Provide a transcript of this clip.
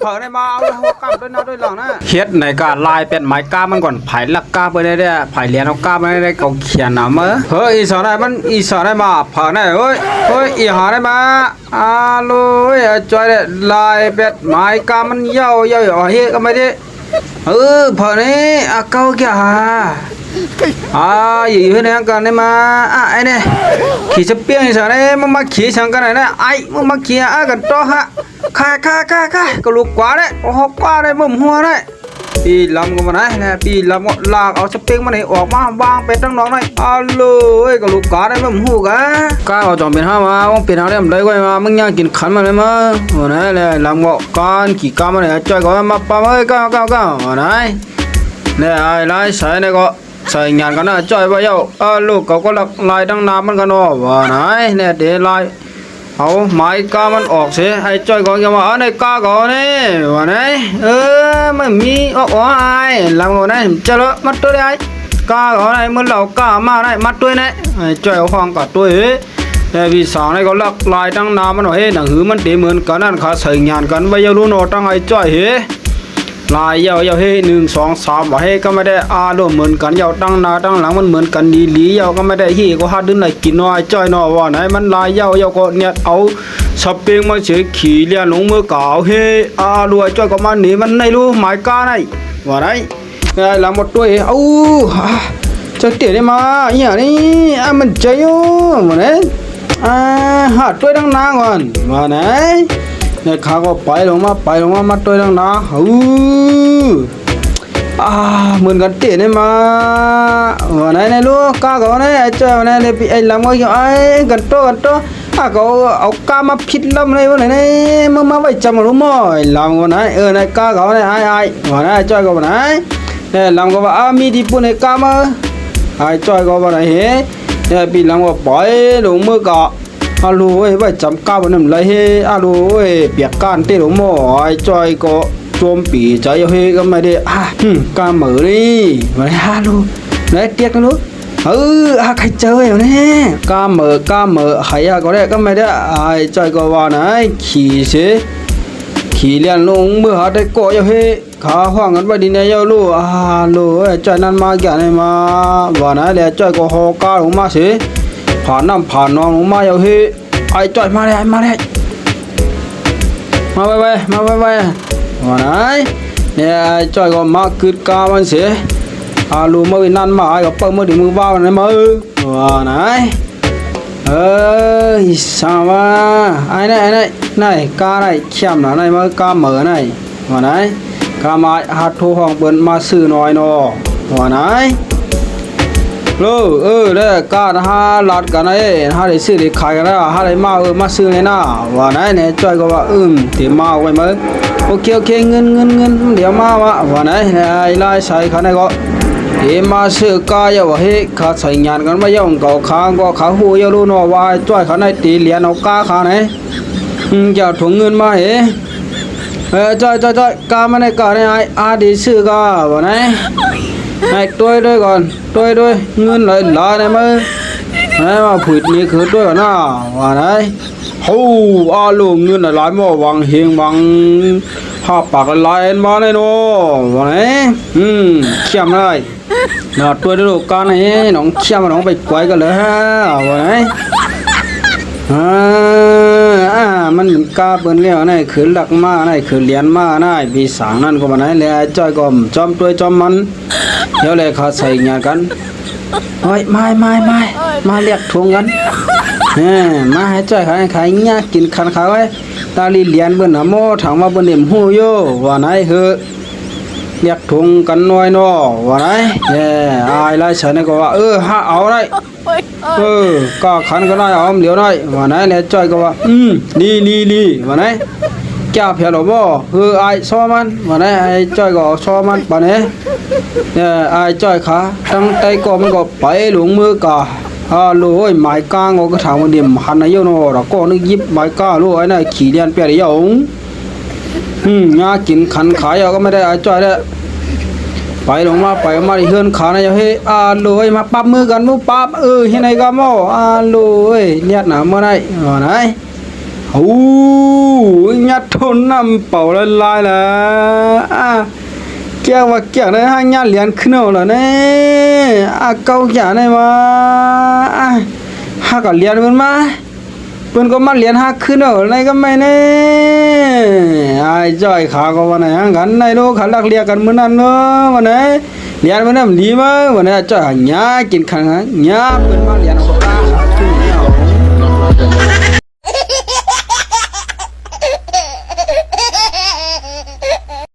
เผอได้มาเอาหัวกลับด้วยนะด้วยหลังนะเฮ็ดในกาลายเป็นไม้กามันก่อนไผ่ลักกาไปได้ไผ่เลียนเอากาไปได้เขาเขียนนำอีสานได้มันอีสานได้มาเผอได้อีหาได้มาโลจอยได้ลายเป็ดไม้กามันเย่าเฮ็ดก็ไม่ได้เผอนี่เก้าแก่อยู่ในกันได้มาไอ้เนี่ยขี่จะเปี้ยงอีสานได้มันมาขี่ช่างกันไหนนะไอ้มันมาขี่กันต่อฮะค่าก็ลูกกว่าได้หกกว่าได้บ่มหัวได้ปีลำก็มาไหนนะปีลำก็ลากเอาสเปงมาไหนออกมาวางไปตั้งน้องได้เลยก็ลูกกว่าได้บ่มหัวก้าเอาจอมเป็นห้ามาว่าเป็นห้าได้มันได้ก็มามึงยังกินขันมาเลยมั้งวันไหนเลยลำก็การขี่ก้ามาไหนจ่อยก็มาปั๊มก้าวันไหนเนี่ยไอ้ไรใส่เนี่ยก็ใส่งานกันนะจ่อยว่าเย้าลูกเขาก็หลักลายตั้งน้ำมันกันเนาะวันไหนเนี่ยเดี๋ยวลายเอาไม้กามันออกเสียไอ้จ้อยก็จะมาในกาก่อนนี่ว่าไงไม่มีอ๋อไอ้ลำก่อนนี่จะเลอะมัดตัวได้กาก่อนนี่มันเหล่ากามาได้มัดตัวนี่ไอ้จ้อยเอาห้องกัดตัวแต่พี่สาวนี่ก็ลักลายตั้งน้ำมันหน่อยหนังหือมันตีเหมือนกันนั่นขาใส่งานกันไม่ยารู้โนตั้งไอ้จ้อยลายยาว1 2 3ว่าก็ไม่ได้รวมเหมือนกันยาวตั้งหน้าตั้งหลังมันเหมือนกันดีหลียาวก็ไม่ได้ก็หาดึงไหนกินน้อยจ้อยน้อยว่าไหนมันลายยาวก็เนี่ยเอาสเปงมาเฉยขี่เลี้ยลงมือเก่ารวยจ้อยก็มาหนีมันในรู้หมายกาไหนว่าไหนหลังหมดตัวจะเตะได้มาอย่างนี้มันใจอยู่ว่าไหนหาตัวตั้งนานก่อนว่าไหนเนี่ยข้าก็ไปลงมามาตัวดังนะเหมือนกันเตะเนี่ยมาวันไหนลูกก้าก็วันไหนไอ้เจ้าวันไหนเลยไอ้ลำก็ยังกันโตก็เอาก้ามาพิษลำเลยวันไหนมึงมาไว้จำรู้มั้ยลำวันไหนในก้าก็วันไหนไอ้วันไหนเจ้าก็วันไหนเนี่ยลำก็ว่ามีที่ปุ่นในก้ามาไอ้เจ้าก็วันไหนเนี่ยปีลำก็ปล่อยลงมือก็ลูไว้จำก้าวมันเลยลูเปียกก้านเตะหลงหม้อไอ้จอยก็โจมปีใจก็ไม่ได้ก้าเหมือนี่มาลูเลยเตี้ยกันลูใครเจออยู่เนี่ยก้าเหมือใครก็ได้ก็ไม่ได้ไอ้จอยก็ว่านะขี่เลี้ยนลงเมื่อหาได้ก็ขาห้องกันไว้ดีเนี่ยลูไอ้จอยนั่นมาแก่ไหนมาว่านะแล้วจอยก็หอก้าลงมาผ่านน้ำผ่านนองลงมาไอ้จ่อยมาเลยมาไวว่าไหนเนี่ยไอ้จ่อยก็มาคืดกามันลูมาวินันมาไอ้ก็เปิดมือถึงมือบ้ามันมาว่าไหนสาว่าไอ้นี่กาได้เข้มหนาไหนมากาเหมือไหนว่าไหนกามาหัดโทรห้องเปิดมาซื้อหน่อยนอว่าไหนเด้ก้าหลัดกันได้ซื้อได้ขายกันแล้วได้มาซื้อเลยนะว่าไหนเนี่ยจ้อยก็ว่าเดี๋ยวมาไว้มั้ยโอเคเงินเดี๋ยวมาว่าไหนไอ้ลายใส่เขาเนี่ยก็เดี๋ยวมาซื้อกาอย่าว่าขาใส่งานกันไม่ย่องเก่าค้างก็ขาหูอย่ารู้เนาะว่าจ้อยเขาในตีเหรียญเอากาขาไหนจะถุงเงินมาจ้อยกามาในกาในดีซื้อกาว่าไหนให้ตัวด้วยก่อนตัวด้วยเงินเลยหลายเลยมั้ยมาผุดนี่คือตัวน่ะว่าไหนลูกเงินหลายหม้อวังเฮงวังผ้าปากลายมาเลยเนาะว่าไหนเข้มเลยน่ะตัวลูกกันน้องเข้มน้องไปไกวกันเลยว่าไหนมันกาเปิ้นแล้วนี่คือหลักมานี่คือเหรียญมานี่ปีสางนั่นก็มาไหนแล้วจ้อยก็จอมตัวจอมมันเดี๋ยวเลยเขาใส่งานกันมาเรียกทวงกันมาให้จ้อยขายยากกินคันเขาตาลีเหรียญเบิ่นโมถังมาเบิ่นเอ็มหูโยว่าไหนเรียกทวงกันน้อยเนาะว่าไหนอายไล่ฉันก็ว่าหาเอาได้ก็ขันก็ได้เอาเดี๋ยวได้ว่าไหนเนี่ยจ้อยก็ว่านี่ว่าไหนแก้วเพียรหรอบ่ไอ้ซ้อมันว่าไหนไอ้จ้อยก็ซ้อมันป่ะเนี่ยไอ้จ้อยขาตั้งใจก็มันก็ไปหลงมือกะลูกไม้กางก็ถามว่าเดี๋ยวหันนายโนเราก็นึกยิบไม้กาลูกไอ้น่ะขี่เรียนเปียเดียวงากินขันขายก็ไม่ได้ไอ้จ้อยได้ไปลงมาที่เฮือนขานะลูกมาปั๊บมือกันปั๊บเฮ็ดไหนก็หม้อลูกเลียดหนาเมื่อไหร่ว่าไหน โอ้ยัดทนน้ำเป่าละลายละแก้วว่าแก้วได้ห้ายัดเหรียญขึ้นเอาละเนี่ยเก้าแก่ได้มาห้าก็เหรียญมันมาเปิ้นก็มาเหรียญห้าขึ้นเอาอะไรก็ไม่เนี่ยไอ้จ้อยขาก็วันไหนกันในโลกขาลักเรียกันมื้อนั้นเนาะวันไหนเหรียญมันน่ะดีมั้ยวันไหนจ้อยหญ้ากินขังหญ้าเปิ้นมาเหรียญเอาปลาขาขึ้นเอา